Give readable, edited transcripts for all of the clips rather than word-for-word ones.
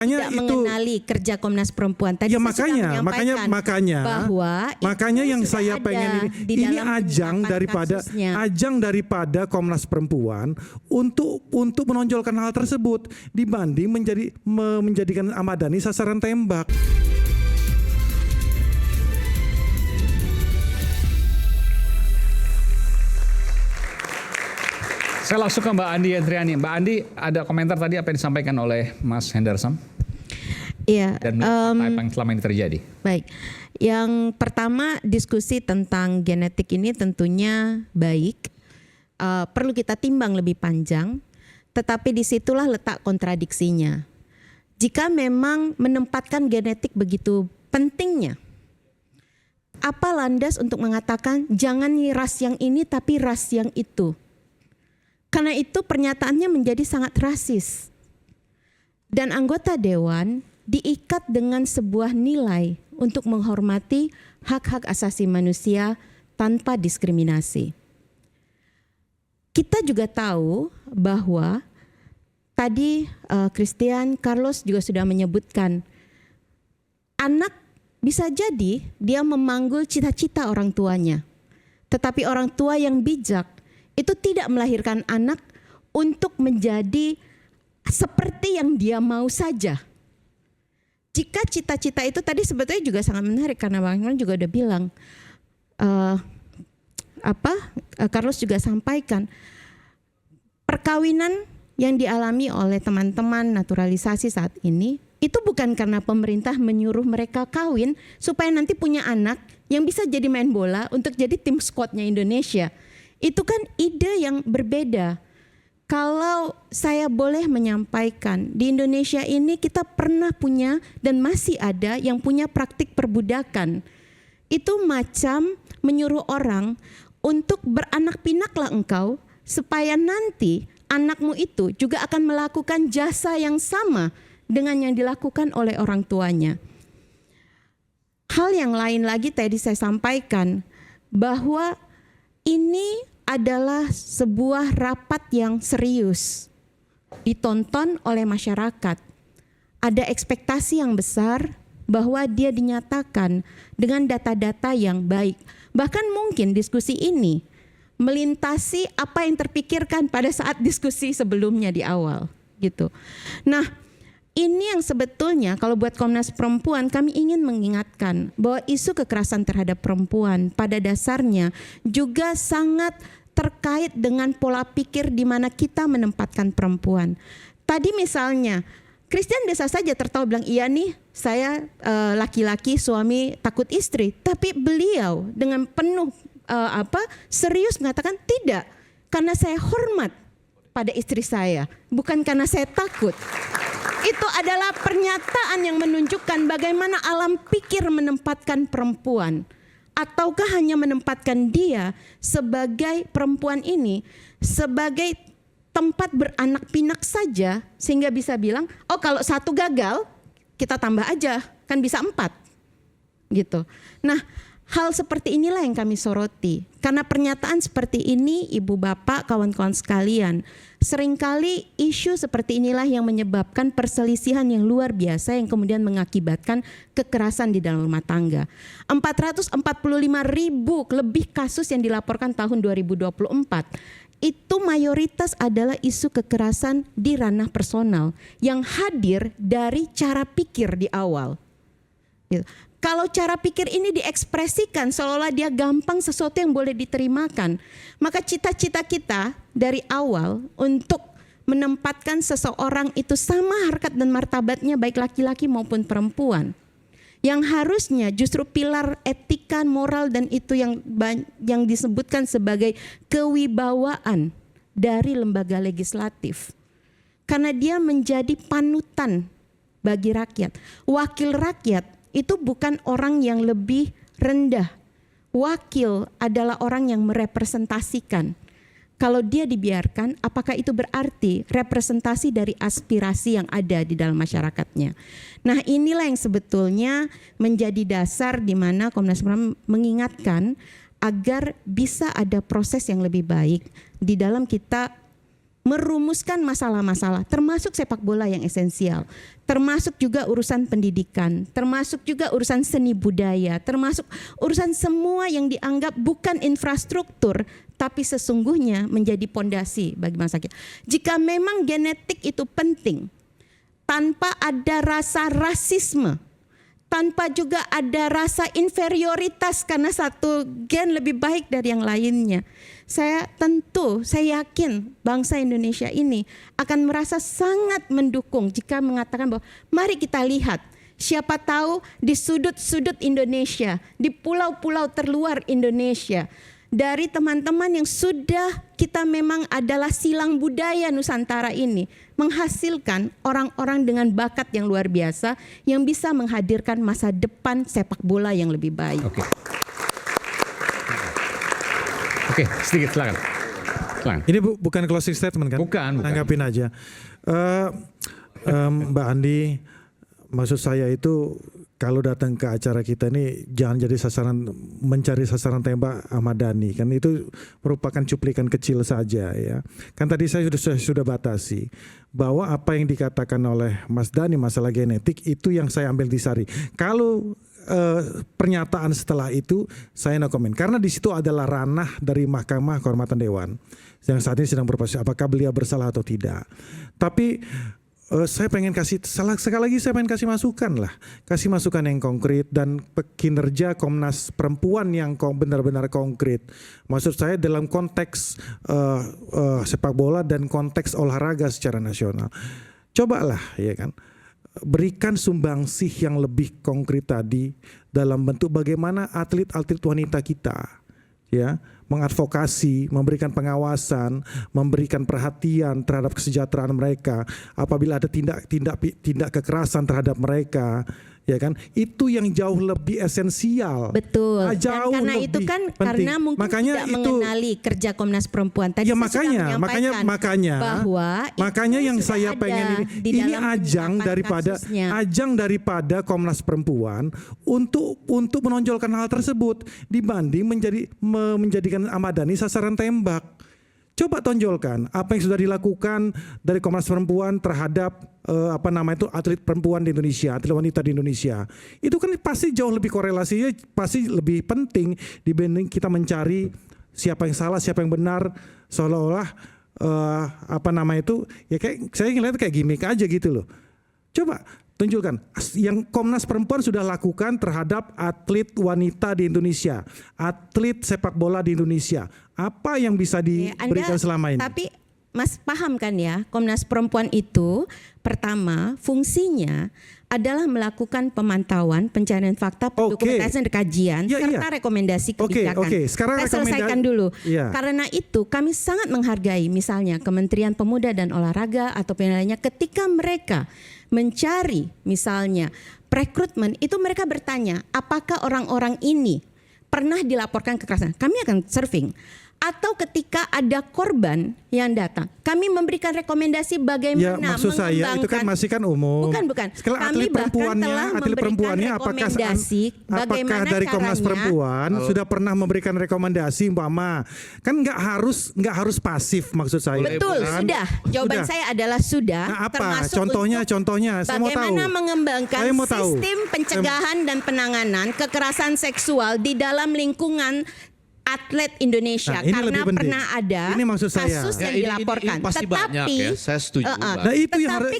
tidak mengenali kerja Komnas Perempuan. Tadi ya saya makanya bahwa yang saya pengen ini ajang daripada Komnas Perempuan untuk menonjolkan hal tersebut dibanding menjadikan Ahmad Dhani sasaran tembak. Saya langsung ke Mbak Andi Endriani. Mbak Andi, ada komentar tadi apa yang disampaikan oleh Mas Henderson? Iya. Dan apa yang selama ini terjadi? Baik. Yang pertama, diskusi tentang genetik ini tentunya baik. Perlu kita timbang lebih panjang. Tetapi disitulah letak kontradiksinya. Jika memang menempatkan genetik begitu pentingnya, apa landas untuk mengatakan jangan ras yang ini tapi ras yang itu? Karena itu pernyataannya menjadi sangat rasis. Dan anggota dewan diikat dengan sebuah nilai untuk menghormati hak-hak asasi manusia tanpa diskriminasi. Kita juga tahu bahwa tadi Christian Carlos juga sudah menyebutkan anak bisa jadi dia memanggul cita-cita orang tuanya. Tetapi orang tua yang bijak itu tidak melahirkan anak untuk menjadi seperti yang dia mau saja. Jika cita-cita itu tadi sebetulnya juga sangat menarik karena Bang Iman juga udah bilang, Carlos juga sampaikan, perkawinan yang dialami oleh teman-teman naturalisasi saat ini itu bukan karena pemerintah menyuruh mereka kawin supaya nanti punya anak yang bisa jadi main bola untuk jadi tim squadnya Indonesia. Itu kan ide yang berbeda. Kalau saya boleh menyampaikan, di Indonesia ini kita pernah punya dan masih ada yang punya praktik perbudakan. Itu macam menyuruh orang untuk beranak pinaklah engkau supaya nanti anakmu itu juga akan melakukan jasa yang sama dengan yang dilakukan oleh orang tuanya. Hal yang lain lagi tadi saya sampaikan bahwa ini adalah sebuah rapat yang serius, ditonton oleh masyarakat. Ada ekspektasi yang besar bahwa dia dinyatakan dengan data-data yang baik. Bahkan mungkin diskusi ini melintasi apa yang terpikirkan pada saat diskusi sebelumnya di awal, gitu. Nah, ini yang sebetulnya kalau buat Komnas Perempuan kami ingin mengingatkan bahwa isu kekerasan terhadap perempuan pada dasarnya juga sangat terkait dengan pola pikir di mana kita menempatkan perempuan. Tadi misalnya, Christian biasa saja tertawa bilang, iya nih saya laki-laki suami takut istri. Tapi beliau dengan penuh serius mengatakan tidak. Karena saya hormat pada istri saya, bukan karena saya takut. Itu adalah pernyataan yang menunjukkan bagaimana alam pikir menempatkan perempuan. Ataukah hanya menempatkan dia sebagai perempuan ini sebagai tempat beranak pinak saja sehingga bisa bilang, oh kalau satu gagal kita tambah aja kan bisa 4 gitu. Nah, hal seperti inilah yang kami soroti karena pernyataan seperti ini ibu bapak kawan-kawan sekalian, seringkali isu seperti inilah yang menyebabkan perselisihan yang luar biasa yang kemudian mengakibatkan kekerasan di dalam rumah tangga. 445.000 lebih kasus yang dilaporkan tahun 2024 itu mayoritas adalah isu kekerasan di ranah personal yang hadir dari cara pikir di awal. Kalau cara pikir ini diekspresikan seolah-olah dia gampang sesuatu yang boleh diterimakan, maka cita-cita kita dari awal untuk menempatkan seseorang itu sama harkat dan martabatnya baik laki-laki maupun perempuan. Yang harusnya justru pilar etika, moral dan itu yang disebutkan sebagai kewibawaan dari lembaga legislatif. Karena dia menjadi panutan bagi rakyat. Wakil rakyat itu bukan orang yang lebih rendah. Wakil adalah orang yang merepresentasikan. Kalau dia dibiarkan, apakah itu berarti representasi dari aspirasi yang ada di dalam masyarakatnya? Nah, inilah yang sebetulnya menjadi dasar di mana Komnas Perempuan mengingatkan agar bisa ada proses yang lebih baik di dalam kita merumuskan masalah-masalah, termasuk sepak bola yang esensial, termasuk juga urusan pendidikan, termasuk juga urusan seni budaya, termasuk urusan semua yang dianggap bukan infrastruktur, tapi sesungguhnya menjadi pondasi bagi bangsa kita. Jika memang genetik itu penting, tanpa ada rasa rasisme, tanpa juga ada rasa inferioritas karena satu gen lebih baik dari yang lainnya, saya yakin bangsa Indonesia ini akan merasa sangat mendukung jika mengatakan bahwa mari kita lihat, siapa tahu di sudut-sudut Indonesia, di pulau-pulau terluar Indonesia, dari teman-teman yang sudah kita memang adalah silang budaya Nusantara ini, menghasilkan orang-orang dengan bakat yang luar biasa yang bisa menghadirkan masa depan sepak bola yang lebih baik. Oke, sedikit silakan. Ini bukan closing statement kan? Bukan. Tanggapin aja. Mbak Andi, maksud saya itu kalau datang ke acara kita ini jangan jadi mencari sasaran tembak Ahmad Dhani, kan itu merupakan cuplikan kecil saja ya. Kan tadi saya sudah batasi bahwa apa yang dikatakan oleh Mas Dhani masalah genetik itu yang saya ambil disari. Kalau pernyataan setelah itu saya no comment karena di situ adalah ranah dari Mahkamah Kehormatan Dewan yang saat ini sedang berproses apakah beliau bersalah atau tidak. Tapi saya pengen sekali lagi saya pengen kasih masukan yang konkret dan kinerja Komnas Perempuan yang benar-benar konkret. Maksud saya dalam konteks sepak bola dan konteks olahraga secara nasional. Cobalah ya kan, berikan sumbangsih yang lebih konkret tadi dalam bentuk bagaimana atlet-atlet wanita kita ya mengadvokasi, memberikan pengawasan, memberikan perhatian terhadap kesejahteraan mereka apabila ada tindak kekerasan terhadap mereka, ya kan? Itu yang jauh lebih esensial. Betul. Jauh dan karena lebih itu kan penting. karena mungkin makanya tidak itu, mengenali kerja Komnas Perempuan. Tadi ya saya makanya yang saya pengen ini ajang daripada Komnas Perempuan untuk menonjolkan hal tersebut dibanding menjadikan Ahmad Dhani sasaran tembak. Coba tonjolkan apa yang sudah dilakukan dari Komnas Perempuan terhadap atlet perempuan di Indonesia, atlet wanita di Indonesia. Itu kan pasti jauh lebih korelasinya, pasti lebih penting dibanding kita mencari siapa yang salah, siapa yang benar, seolah-olah ya kayak saya ngeliat kayak gimmick aja gitu loh. Coba tunjukkan yang Komnas Perempuan sudah lakukan terhadap atlet wanita di Indonesia, atlet sepak bola di Indonesia. Apa yang bisa diberikan selama ini? Tapi Mas paham kan ya, Komnas Perempuan itu pertama fungsinya adalah melakukan pemantauan, pencarian fakta, pendokumentasian, kajian, serta rekomendasi kebijakan. Sekarang saya selesaikan dulu. Karena itu kami sangat menghargai misalnya Kementerian Pemuda dan Olahraga atau lainnya ketika mereka mencari misalnya rekrutmen itu mereka bertanya apakah orang-orang ini pernah dilaporkan kekerasan. Kami akan surfing. Atau ketika ada korban yang datang, kami memberikan rekomendasi bagaimana ya, maksud saya itu kan masih kan umum. Bukan. Kami atlet perempuannya apakah dari Komnas Perempuan sudah pernah memberikan rekomendasi umpama kan nggak harus pasif maksud saya. Betul, kan? sudah. Jawaban saya adalah sudah. Nah, apa? Contohnya saya mau tahu. Bagaimana mengembangkan sistem pencegahan dan penanganan kekerasan seksual di dalam lingkungan atlet Indonesia karena pernah ada kasus yang dilaporkan. Ini pasti banyak ya, saya setuju. Nah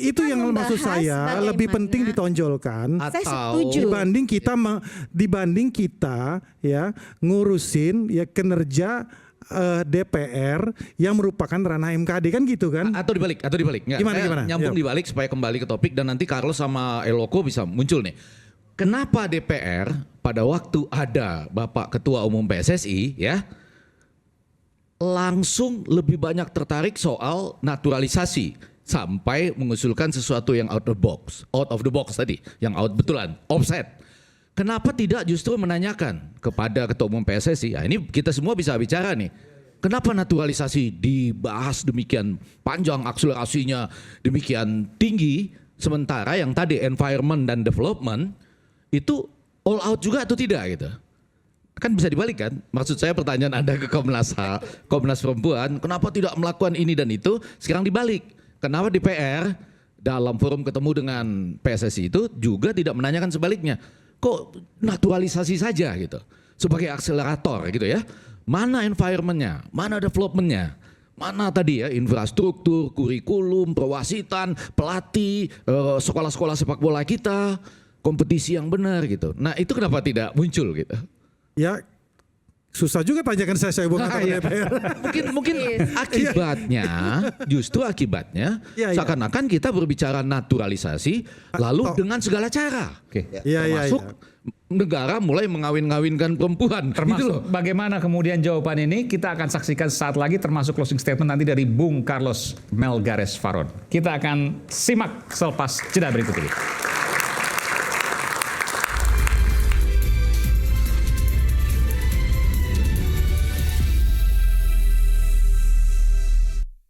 itu yang maksud saya lebih penting ditonjolkan dibanding kita ya ngurusin ya kinerja DPR yang merupakan ranah MKD kan gitu kan? Atau dibalik. Nggak, Gimana? Nyambung dibalik supaya kembali ke topik dan nanti Carlos sama Eloko bisa muncul nih. Kenapa DPR pada waktu ada Bapak Ketua Umum PSSI ya langsung lebih banyak tertarik soal naturalisasi sampai mengusulkan sesuatu yang out of the box tadi, yang out betulan, offset. Kenapa tidak justru menanyakan kepada Ketua Umum PSSI? Ya, ini kita semua bisa bicara nih. Kenapa naturalisasi dibahas demikian panjang, akselerasinya demikian tinggi, sementara yang tadi environment dan development itu all out juga atau tidak gitu. Kan bisa dibalik kan? Maksud saya pertanyaan Anda ke Komnas Perempuan, kenapa tidak melakukan ini dan itu? Sekarang dibalik. Kenapa DPR dalam forum ketemu dengan PSSI itu juga tidak menanyakan sebaliknya? Kok naturalisasi saja gitu? Sebagai akselerator gitu ya. Mana environment-nya? Mana development-nya? Mana tadi ya infrastruktur, kurikulum, perwasitan, pelatih, sekolah-sekolah sepak bola kita, kompetisi yang benar gitu. Nah itu kenapa tidak muncul gitu? Ya susah juga tanyakan saya bukan DPR. Mungkin akibatnya, justru akibatnya Iya, iya. seakan-akan kita berbicara naturalisasi lalu dengan segala cara. Oke. Termasuk negara mulai mengawin-ngawinkan perempuan. Termasuk Gitu loh. bagaimana kemudian jawaban ini kita akan saksikan saat lagi, termasuk closing statement nanti dari Bung Carlos Melgares Faron. Kita akan simak selepas jeda berikut ini.